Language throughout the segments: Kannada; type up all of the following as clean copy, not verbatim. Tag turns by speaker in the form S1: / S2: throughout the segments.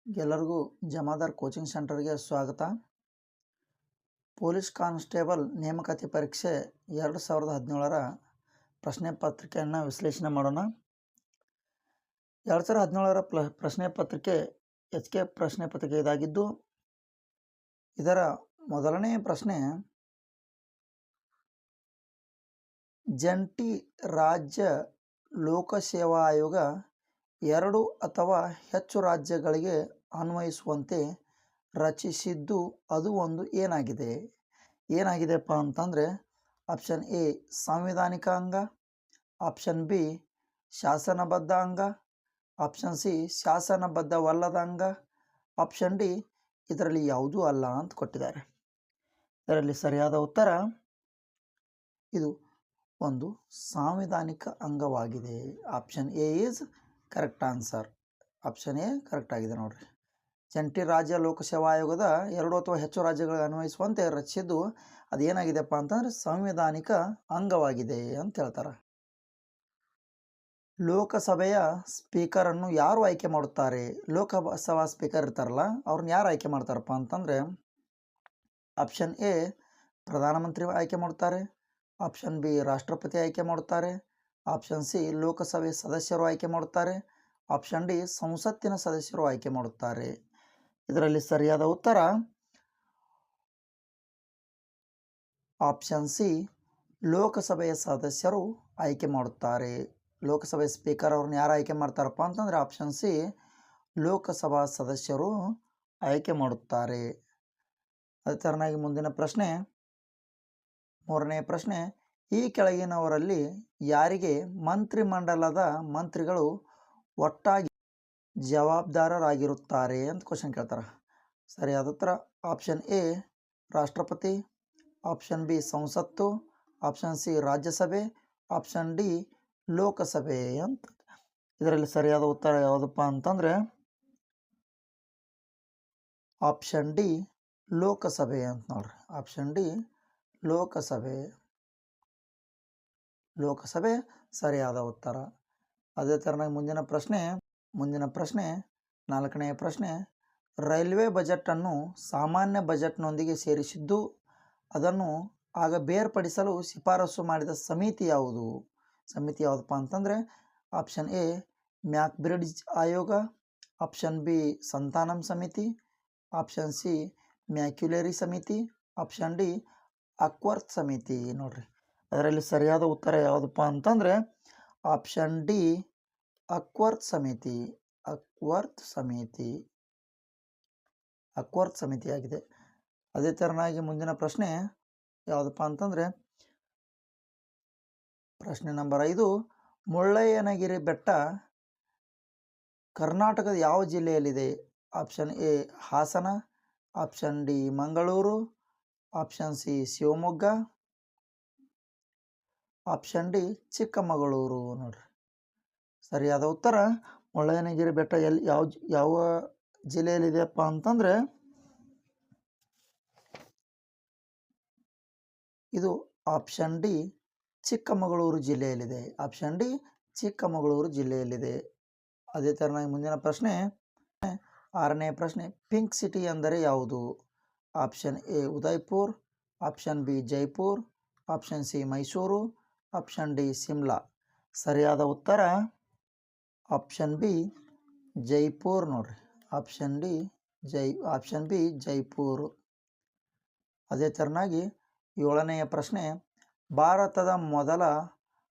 S1: ಎಲ್ಲರಿಗೂ ಜಮಾದಾರ್ ಕೋಚಿಂಗ್ ಸೆಂಟರ್ಗೆ ಸ್ವಾಗತ. ಪೊಲೀಸ್ ಕಾನ್ಸ್ಟೇಬಲ್ ನೇಮಕಾತಿ ಪರೀಕ್ಷೆ 2017ರ ಪ್ರಶ್ನೆ ಪತ್ರಿಕೆಯನ್ನು ವಿಶ್ಲೇಷಣೆ ಮಾಡೋಣ. 2017ರ ಪ್ರಶ್ನೆ ಪತ್ರಿಕೆ HK ಪ್ರಶ್ನೆ ಪತ್ರಿಕೆ ಇದಾಗಿದ್ದು, ಇದರ ಮೊದಲನೆಯ ಪ್ರಶ್ನೆ, ಜಂಟಿ ರಾಜ್ಯ ಲೋಕಸೇವಾ ಆಯೋಗ 2 ಅಥವಾ ಹೆಚ್ಚು ರಾಜ್ಯಗಳಿಗೆ ಅನ್ವಯಿಸುವಂತೆ ರಚಿಸಿದ್ದು ಅದು ಒಂದು ಏನಾಗಿದೆಪ್ಪ ಅಂತಂದರೆ, ಆಪ್ಷನ್ ಎ ಸಾಂವಿಧಾನಿಕ ಅಂಗ, ಆಪ್ಷನ್ ಬಿ ಶಾಸನಬದ್ಧ ಅಂಗ, ಆಪ್ಷನ್ ಸಿ ಶಾಸನಬದ್ಧವಲ್ಲದ ಅಂಗ, ಆಪ್ಷನ್ ಡಿ ಇದರಲ್ಲಿ ಯಾವುದೂ ಅಲ್ಲ ಅಂತ ಕೊಟ್ಟಿದ್ದಾರೆ. ಇದರಲ್ಲಿ ಸರಿಯಾದ ಉತ್ತರ ಇದು ಒಂದು ಸಾಂವಿಧಾನಿಕ ಅಂಗವಾಗಿದೆ. Option A is correct answer. Option A correct ಆಗಿದೆ ನೋಡ್ರಿ. ಜಂಟಿ ರಾಜ್ಯ ಲೋಕಸೇವಾ ಆಯೋಗದ 2 ಅಥವಾ ಹೆಚ್ಚು ರಾಜ್ಯಗಳಿಗೆ ಅನ್ವಯಿಸುವಂತೆ ರಚಿಸಿದ್ದು ಅದೇನಾಗಿದೆಪ್ಪ ಅಂತಂದರೆ ಸಾಂವಿಧಾನಿಕ ಅಂಗವಾಗಿದೆ ಅಂತ ಹೇಳ್ತಾರೆ. ಲೋಕಸಭೆಯ ಸ್ಪೀಕರನ್ನು ಯಾರು ಆಯ್ಕೆ ಮಾಡುತ್ತಾರೆ? ಲೋಕಸಭಾ ಸ್ಪೀಕರ್ ಇರ್ತಾರಲ್ಲ, ಅವ್ರನ್ನ ಯಾರು ಆಯ್ಕೆ ಮಾಡ್ತಾರಪ್ಪ ಅಂತಂದರೆ, ಆಪ್ಷನ್ ಎ ಪ್ರಧಾನಮಂತ್ರಿ ಆಯ್ಕೆ ಮಾಡ್ತಾರೆ, ಆಪ್ಷನ್ ಬಿ ರಾಷ್ಟ್ರಪತಿ ಆಯ್ಕೆ ಮಾಡುತ್ತಾರೆ, ಆಪ್ಷನ್ ಸಿ ಲೋಕಸಭೆ ಸದಸ್ಯರು ಆಯ್ಕೆ ಮಾಡುತ್ತಾರೆ, ಆಪ್ಷನ್ ಡಿ ಸಂಸತ್ತಿನ ಸದಸ್ಯರು ಆಯ್ಕೆ ಮಾಡುತ್ತಾರೆ. ಇದರಲ್ಲಿ ಸರಿಯಾದ ಉತ್ತರ ಆಪ್ಷನ್ ಸಿ ಲೋಕಸಭೆಯ ಸದಸ್ಯರು ಆಯ್ಕೆ ಮಾಡುತ್ತಾರೆ. ಲೋಕಸಭೆ ಸ್ಪೀಕರ್ ಅವ್ರನ್ನ ಯಾರು ಆಯ್ಕೆ ಮಾಡ್ತಾರಪ್ಪ ಅಂತಂದರೆ ಆಪ್ಷನ್ ಸಿ ಲೋಕಸಭಾ ಸದಸ್ಯರು ಆಯ್ಕೆ ಮಾಡುತ್ತಾರೆ. ಅದೇ ಥರನಾಗಿ ಮುಂದಿನ ಪ್ರಶ್ನೆ, 3ನೇ ಪ್ರಶ್ನೆ, ಈ ಕೆಳಗಿನವರಲ್ಲಿ ಯಾರಿಗೆ ಮಂತ್ರಿಮಂಡಲದ ಮಂತ್ರಿಗಳು ಒಟ್ಟಾಗಿ ಜವಾಬ್ದಾರರಾಗಿರುತ್ತಾರೆ ಅಂತ ಕ್ವಶನ್ ಕೇಳ್ತಾರೆ. ಸರಿಯಾದ ಉತ್ತರ ಆಪ್ಷನ್ ಎ ರಾಷ್ಟ್ರಪತಿ, ಆಪ್ಷನ್ ಬಿ ಸಂಸತ್ತು, ಆಪ್ಷನ್ ಸಿ ರಾಜ್ಯಸಭೆ, ಆಪ್ಷನ್ ಡಿ ಲೋಕಸಭೆ ಅಂತ. ಇದರಲ್ಲಿ ಸರಿಯಾದ ಉತ್ತರ ಯಾವುದಪ್ಪ ಅಂತಂದರೆ ಆಪ್ಷನ್ ಡಿ ಲೋಕಸಭೆ ಅಂತ ನೋಡ್ರಿ. ಆಪ್ಷನ್ ಡಿ ಲೋಕಸಭೆ ಸರಿಯಾದ ಉತ್ತರ. ಅದೇ ಥರನಾಗಿ ಮುಂದಿನ ಪ್ರಶ್ನೆ 4ನೇ ಪ್ರಶ್ನೆ, ರೈಲ್ವೆ ಬಜೆಟನ್ನು ಸಾಮಾನ್ಯ ಬಜೆಟ್ನೊಂದಿಗೆ ಸೇರಿಸಿದ್ದು ಅದನ್ನು ಆಗ ಬೇರ್ಪಡಿಸಲು ಶಿಫಾರಸು ಮಾಡಿದ ಸಮಿತಿ ಯಾವುದಪ್ಪ ಅಂತಂದರೆ, ಆಪ್ಷನ್ ಎ ಮ್ಯಾಕ್ಬ್ರಿಡ್ಜ್ ಆಯೋಗ, ಆಪ್ಷನ್ ಬಿ ಸಂತಾನಂ ಸಮಿತಿ, ಆಪ್ಷನ್ ಸಿ ಮ್ಯಾಕ್ಯುಲರಿ ಸಮಿತಿ, ಆಪ್ಷನ್ ಡಿ ಅಕ್ವರ್ತ್ ಸಮಿತಿ ನೋಡ್ರಿ. ಅದರಲ್ಲಿ ಸರಿಯಾದ ಉತ್ತರ ಯಾವುದಪ್ಪ ಅಂತಂದರೆ ಆಪ್ಷನ್ ಡಿ ಅಕ್ವರ್ತ್ ಸಮಿತಿ ಆಗಿದೆ. ಅದೇ ಥರನಾಗಿ ಮುಂದಿನ ಪ್ರಶ್ನೆ ಯಾವುದಪ್ಪ ಅಂತಂದರೆ ಪ್ರಶ್ನೆ ನಂಬರ್ 5, ಮುಳ್ಳಯ್ಯನಗಿರಿ ಬೆಟ್ಟ ಕರ್ನಾಟಕದ ಯಾವ ಜಿಲ್ಲೆಯಲ್ಲಿದೆ? Option A Hassan, option D Mangaluru, option C Shivamogga, option D Chikkamagaluru ನೋಡ್ರಿ. ಸರಿಯಾದ ಉತ್ತರ ಮುಳ್ಳಯ್ಯನಗಿರಿ ಬೆಟ್ಟ ಯಾವ ಜಿಲ್ಲೆಯಲ್ಲಿದೆಯಪ್ಪ ಅಂತಂದರೆ ಇದು ಆಪ್ಷನ್ ಡಿ ಚಿಕ್ಕಮಗಳೂರು ಜಿಲ್ಲೆಯಲ್ಲಿದೆ. ಆಪ್ಷನ್ ಡಿ ಚಿಕ್ಕಮಗಳೂರು ಜಿಲ್ಲೆಯಲ್ಲಿದೆ. ಅದೇ ಥರನಾಗಿ ಮುಂದಿನ ಪ್ರಶ್ನೆ 6ನೇ ಪ್ರಶ್ನೆ, ಪಿಂಕ್ ಸಿಟಿ ಅಂದರೆ ಯಾವುದು? Option A Udaipur, option B Jaipur, option C Mysuru, option D Shimla. ಸರಿಯಾದ ಉತ್ತರ ಆಪ್ಷನ್ ಬಿ ಜೈಪುರ್ ನೋಡ್ರಿ. Option B Jaipur. ಅದೇ ಥರನಾಗಿ 7ನೆಯ ಪ್ರಶ್ನೆ, ಭಾರತದ ಮೊದಲ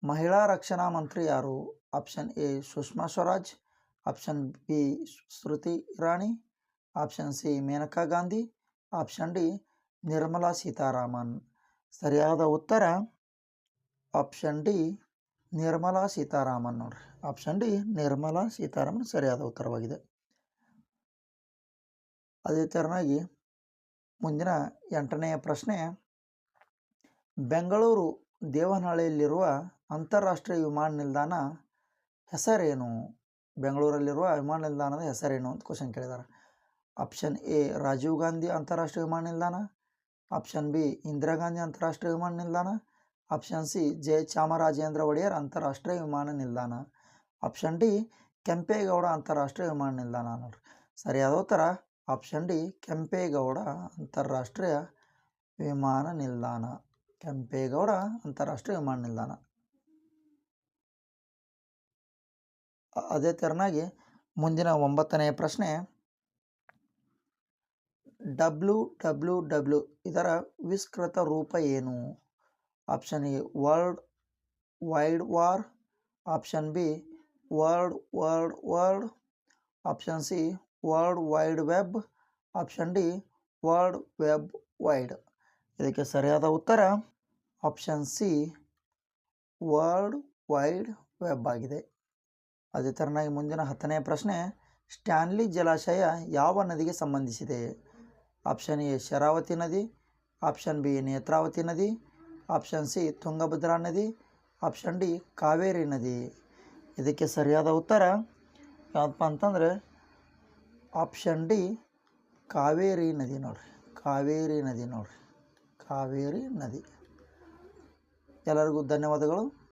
S1: ಮಹಿಳಾ ರಕ್ಷಣಾ ಮಂತ್ರಿ ಯಾರು? Option A Sushma Swaraj, option B Smriti Irani, option C Maneka Gandhi, option D Nirmala Sitharaman. ಸರಿಯಾದ ಉತ್ತರ ಆಪ್ಷನ್ ಡಿ ನಿರ್ಮಲಾ ಸೀತಾರಾಮನ್ ನೋಡ್ರಿ. ಆಪ್ಷನ್ ಡಿ ನಿರ್ಮಲಾ ಸೀತಾರಾಮನ್ ಸರಿಯಾದ ಉತ್ತರವಾಗಿದೆ. ಅದೇ ಥರನಾಗಿ ಮುಂದಿನ 8ನೆಯ ಪ್ರಶ್ನೆ, ಬೆಂಗಳೂರು ದೇವನಹಳ್ಳಿಯಲ್ಲಿರುವ ಅಂತಾರಾಷ್ಟ್ರೀಯ ವಿಮಾನ ನಿಲ್ದಾಣ ಹೆಸರೇನು? ಬೆಂಗಳೂರಲ್ಲಿರುವ ವಿಮಾನ ನಿಲ್ದಾಣದ ಹೆಸರೇನು ಅಂತ ಕ್ವಶನ್ ಕೇಳಿದ್ದಾರೆ. ಆಪ್ಷನ್ ಎ ರಾಜೀವ್ ಗಾಂಧಿ ಅಂತಾರಾಷ್ಟ್ರೀಯ ವಿಮಾನ ನಿಲ್ದಾಣ, ಆಪ್ಷನ್ ಬಿ ಇಂದಿರಾ ಗಾಂಧಿ ಅಂತಾರಾಷ್ಟ್ರೀಯ ವಿಮಾನ ನಿಲ್ದಾಣ, ಆಪ್ಷನ್ ಸಿ ಜಯಚಾಮರಾಜೇಂದ್ರ ಒಡೆಯರ್ ಅಂತಾರಾಷ್ಟ್ರೀಯ ವಿಮಾನ ನಿಲ್ದಾಣ, ಆಪ್ಷನ್ ಡಿ ಕೆಂಪೇಗೌಡ ಅಂತಾರಾಷ್ಟ್ರೀಯ ವಿಮಾನ ನಿಲ್ದಾಣ ನೋಡ್ರಿ. ಸರಿಯಾದ ಉತ್ತರ ಆಪ್ಷನ್ ಡಿ ಕೆಂಪೇಗೌಡ ಅಂತಾರಾಷ್ಟ್ರೀಯ ವಿಮಾನ ನಿಲ್ದಾಣ. ಕೆಂಪೇಗೌಡ ಅಂತಾರಾಷ್ಟ್ರೀಯ ವಿಮಾನ ನಿಲ್ದಾಣ. ಅದೇ ತೆರನಾಗಿ ಮುಂದಿನ 9ನೇ ಪ್ರಶ್ನೆ, WWW ಇದರ ವಿಸ್ತೃತ ರೂಪ ಏನು? Option A world wide war, option B world, option C world wide web, option D world web wide. ಇದಕ್ಕೆ ಸರಿಯಾದ ಉತ್ತರ option C world wide web ಆಗಿದೆ. ಅದೇ ಥರನಾಗಿ ಮುಂದಿನ 10ನೇ ಪ್ರಶ್ನೆ, ಸ್ಟ್ಯಾನ್ಲಿ ಜಲಾಶಯ ಯಾವ ನದಿಗೆ ಸಂಬಂಧಿಸಿದೆ? ಆಪ್ಷನ್ ಎ ಶರಾವತಿ ನದಿ, ಆಪ್ಷನ್ ಬಿ ನೇತ್ರಾವತಿ ನದಿ, ಆಪ್ಷನ್ ಸಿ ತುಂಗಭದ್ರಾ ನದಿ, ಆಪ್ಷನ್ ಡಿ ಕಾವೇರಿ ನದಿ. ಇದಕ್ಕೆ ಸರಿಯಾದ ಉತ್ತರ ಯಾವುದಪ್ಪ ಅಂತಂದರೆ ಆಪ್ಷನ್ ಡಿ ಕಾವೇರಿ ನದಿ ನೋಡ್ರಿ. ಕಾವೇರಿ ನದಿ. ಎಲ್ಲರಿಗೂ ಧನ್ಯವಾದಗಳು.